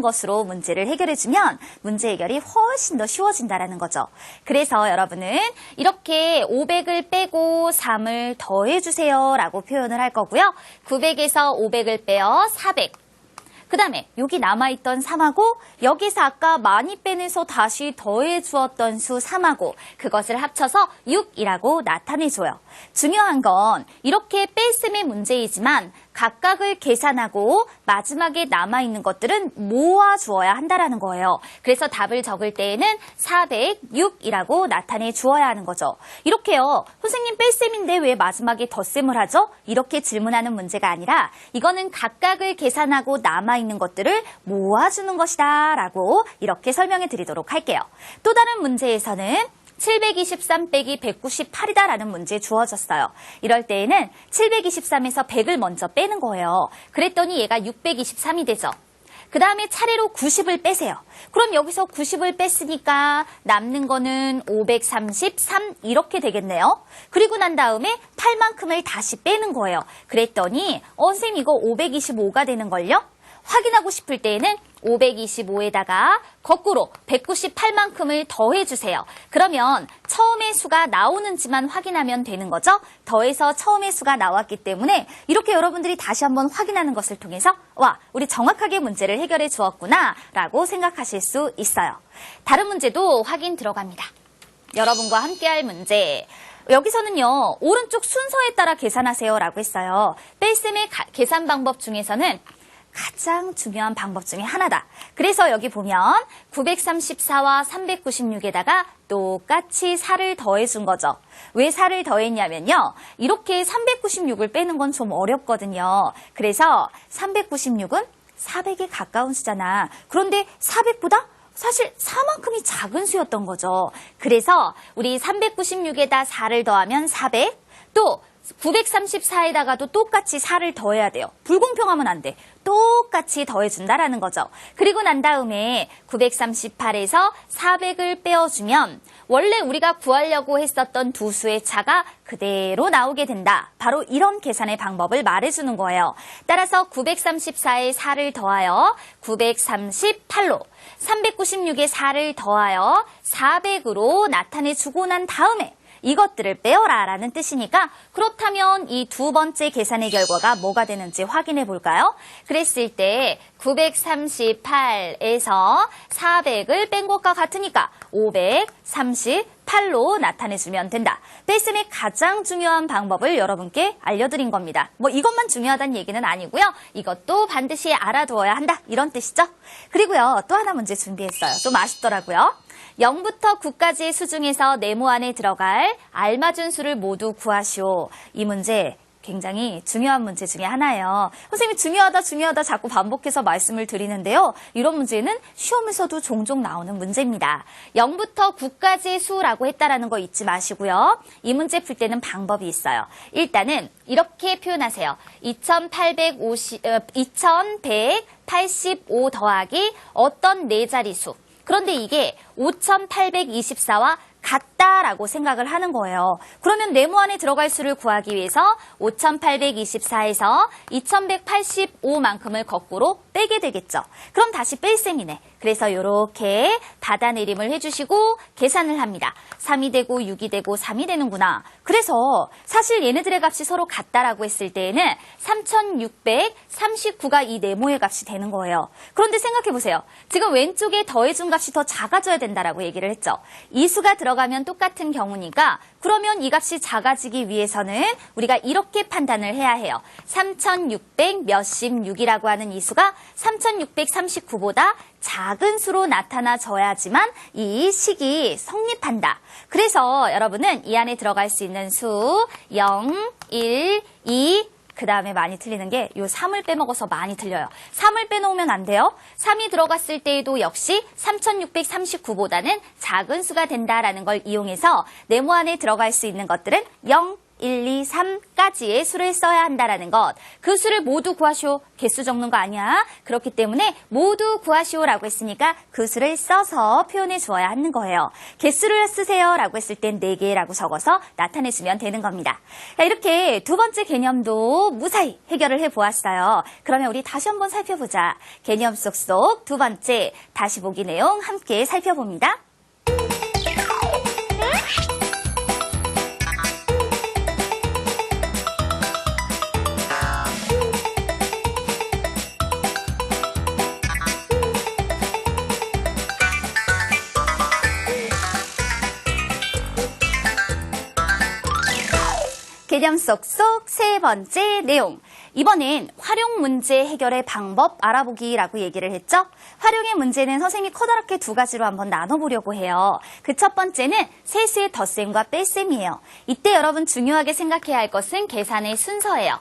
것으로 문제를 해결해주면 문제 해결이 훨씬 더 쉬워진다는 거죠. 그래서 여러분은 이렇게 500을 빼고 3을 더해주세요 라고 표현을 할 거고요. 900에서 500을 빼어 400. 그 다음에 여기 남아있던 3하고 여기서 아까 많이 빼내서 다시 더해 주었던 수 3하고 그것을 합쳐서 6이라고 나타내줘요. 중요한 건 이렇게 뺄셈의 문제이지만 각각을 계산하고 마지막에 남아있는 것들은 모아주어야 한다는 거예요. 그래서 답을 적을 때에는 406이라고 나타내 주어야 하는 거죠. 이렇게요. 선생님 뺄셈인데 왜 마지막에 덧셈을 하죠? 이렇게 질문하는 문제가 아니라 이거는 각각을 계산하고 남아있는 것들을 모아주는 것이다 라고 이렇게 설명해 드리도록 할게요. 또 다른 문제에서는 723 빼기 198이다 라는 문제 주어졌어요. 이럴 때에는 723에서 100을 먼저 빼는 거예요. 그랬더니 얘가 623이 되죠. 그 다음에 차례로 90을 빼세요. 그럼 여기서 90을 뺐으니까 남는 거는 533 이렇게 되겠네요. 그리고 난 다음에 8만큼을 다시 빼는 거예요. 그랬더니 선생님 이거 525가 되는걸요? 확인하고 싶을 때에는 525에다가 거꾸로 198만큼을 더해주세요. 그러면 처음의 수가 나오는지만 확인하면 되는 거죠. 더해서 처음의 수가 나왔기 때문에 이렇게 여러분들이 다시 한번 확인하는 것을 통해서 와, 우리 정확하게 문제를 해결해 주었구나 라고 생각하실 수 있어요. 다른 문제도 확인 들어갑니다. 여러분과 함께할 문제. 여기서는요. 오른쪽 순서에 따라 계산하세요 라고 했어요. 뺄셈의 계산 방법 중에서는 가장 중요한 방법 중에 하나다. 그래서 여기 보면 934와 396에다가 똑같이 4를 더해준 거죠. 왜 4를 더했냐면요. 이렇게 396을 빼는 건 좀 어렵거든요. 그래서 396은 400에 가까운 수잖아. 그런데 400보다 사실 4만큼이 작은 수였던 거죠. 그래서 우리 396에다 4를 더하면 400, 또 934에다가도 똑같이 4를 더해야 돼요. 불공평하면 안 돼. 똑같이 더해준다라는 거죠. 그리고 난 다음에 938에서 400을 빼어주면 원래 우리가 구하려고 했었던 두 수의 차가 그대로 나오게 된다. 바로 이런 계산의 방법을 말해주는 거예요. 따라서 934에 4를 더하여 938로 396에 4를 더하여 400으로 나타내주고 난 다음에 이것들을 빼어라 라는 뜻이니까 그렇다면 이 두 번째 계산의 결과가 뭐가 되는지 확인해 볼까요? 그랬을 때 938에서 400을 뺀 것과 같으니까 538로 나타내주면 된다. 뺄셈의 가장 중요한 방법을 여러분께 알려드린 겁니다. 뭐 이것만 중요하다는 얘기는 아니고요. 이것도 반드시 알아두어야 한다. 이런 뜻이죠. 그리고요. 또 하나 문제 준비했어요. 좀 아쉽더라고요. 0부터 9까지의 수 중에서 네모 안에 들어갈 알맞은 수를 모두 구하시오. 이 문제 굉장히 중요한 문제 중에 하나예요. 선생님이 중요하다 자꾸 반복해서 말씀을 드리는데요. 이런 문제는 시험에서도 종종 나오는 문제입니다. 0부터 9까지의 수라고 했다라는 거 잊지 마시고요. 이 문제 풀 때는 방법이 있어요. 일단은 이렇게 표현하세요. 2185 더하기 어떤 네 자리수. 그런데 이게 5824와 같다라고 생각을 하는 거예요. 그러면 네모 안에 들어갈 수를 구하기 위해서 5824에서 2185만큼을 거꾸로 빼게 되겠죠. 그럼 다시 뺄셈이네. 그래서 이렇게 받아내림을 해주시고 계산을 합니다. 3이 되고 6이 되고 3이 되는구나. 그래서 사실 얘네들의 값이 서로 같다라고 했을 때에는 3639가 이 네모의 값이 되는 거예요. 그런데 생각해보세요. 지금 왼쪽에 더해준 값이 더 작아져야 된다라고 얘기를 했죠. 이 수가 들어가면 똑같은 경우니까 그러면 이 값이 작아지기 위해서는 우리가 이렇게 판단을 해야 해요. 3600 몇십 6이라고 하는 이 수가 3639보다 작은 수로 나타나져야지만 이 식이 성립한다. 그래서 여러분은 이 안에 들어갈 수 있는 수 0, 1, 2, 그 다음에 많이 틀리는 게 요 3을 빼먹어서 많이 틀려요. 3을 빼놓으면 안 돼요. 3이 들어갔을 때에도 역시 3639보다는 작은 수가 된다라는 걸 이용해서 네모 안에 들어갈 수 있는 것들은 0, 1, 2, 3까지의 수를 써야 한다라는 것. 그 수를 모두 구하시오. 개수 적는 거 아니야. 그렇기 때문에 모두 구하시오라고 했으니까 그 수를 써서 표현해 주어야 하는 거예요. 개수를 쓰세요라고 했을 땐 4개라고 적어서 나타내주면 되는 겁니다. 자, 이렇게 두 번째 개념도 무사히 해결을 해보았어요. 그러면 우리 다시 한번 살펴보자. 개념 쏙쏙 두 번째 다시 보기 내용 함께 살펴봅니다. 개념 쏙쏙 세 번째 내용. 이번엔 활용 문제 해결의 방법 알아보기라고 얘기를 했죠. 활용의 문제는 선생님이 커다랗게 두 가지로 한번 나눠보려고 해요. 그 첫 번째는 세수의 덧셈과 뺄셈이에요. 이때 여러분 중요하게 생각해야 할 것은 계산의 순서예요.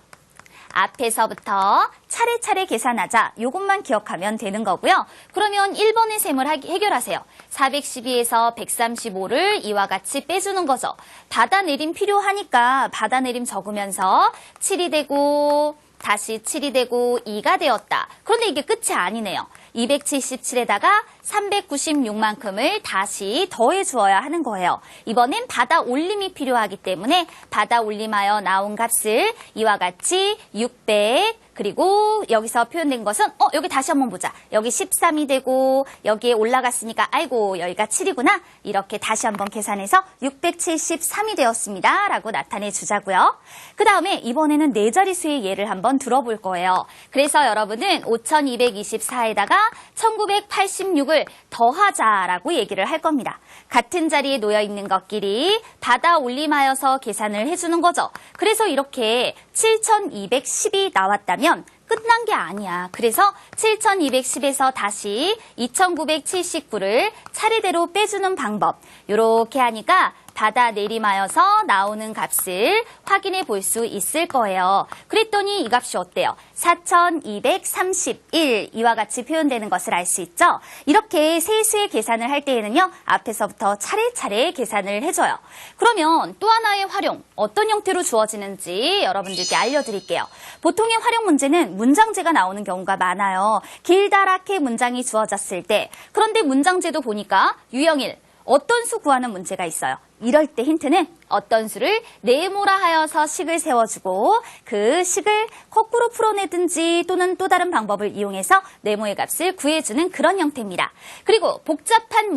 앞에서부터 차례차례 계산하자. 이것만 기억하면 되는 거고요. 그러면 1번의 셈을 해결하세요. 412에서 135를 이와 같이 빼주는 거죠. 받아내림 필요하니까 받아내림 적으면서 7이 되고 다시 7이 되고 2가 되었다. 그런데 이게 끝이 아니네요. 277에다가 396만큼을 다시 더해 주어야 하는 거예요. 이번엔 받아 올림이 필요하기 때문에 받아 올림하여 나온 값을 이와 같이 600 그리고 여기서 표현된 것은 여기 다시 한번 보자. 여기 13이 되고 여기에 올라갔으니까 아이고 여기가 7이구나. 이렇게 다시 한번 계산해서 673이 되었습니다. 라고 나타내 주자고요. 그 다음에 이번에는 네 자릿수의 예를 한번 들어볼 거예요. 그래서 여러분은 5224에다가 1986을 더하자라고 얘기를 할 겁니다. 같은 자리에 놓여 있는 것끼리 받아 올림하여서 계산을 해주는 거죠. 그래서 이렇게 7210이 나왔다면 끝난 게 아니야. 그래서 7210에서 다시 2979를 차례대로 빼주는 방법. 이렇게 하니까 받아 내림하여서 나오는 값을 확인해 볼 수 있을 거예요. 그랬더니 이 값이 어때요? 4231 이와 같이 표현되는 것을 알 수 있죠? 이렇게 세수의 계산을 할 때에는요. 앞에서부터 차례차례 계산을 해줘요. 그러면 또 하나의 활용, 어떤 형태로 주어지는지 여러분들께 알려드릴게요. 보통의 활용 문제는 문장제가 나오는 경우가 많아요. 길다랗게 문장이 주어졌을 때. 그런데 문장제도 보니까 유형일, 어떤 수 구하는 문제가 있어요. 이럴 때 힌트는 어떤 수를 네모라 하여서 식을 세워주고 그 식을 거꾸로 풀어내든지 또는 또 다른 방법을 이용해서 네모의 값을 구해주는 그런 형태입니다. 그리고 복잡한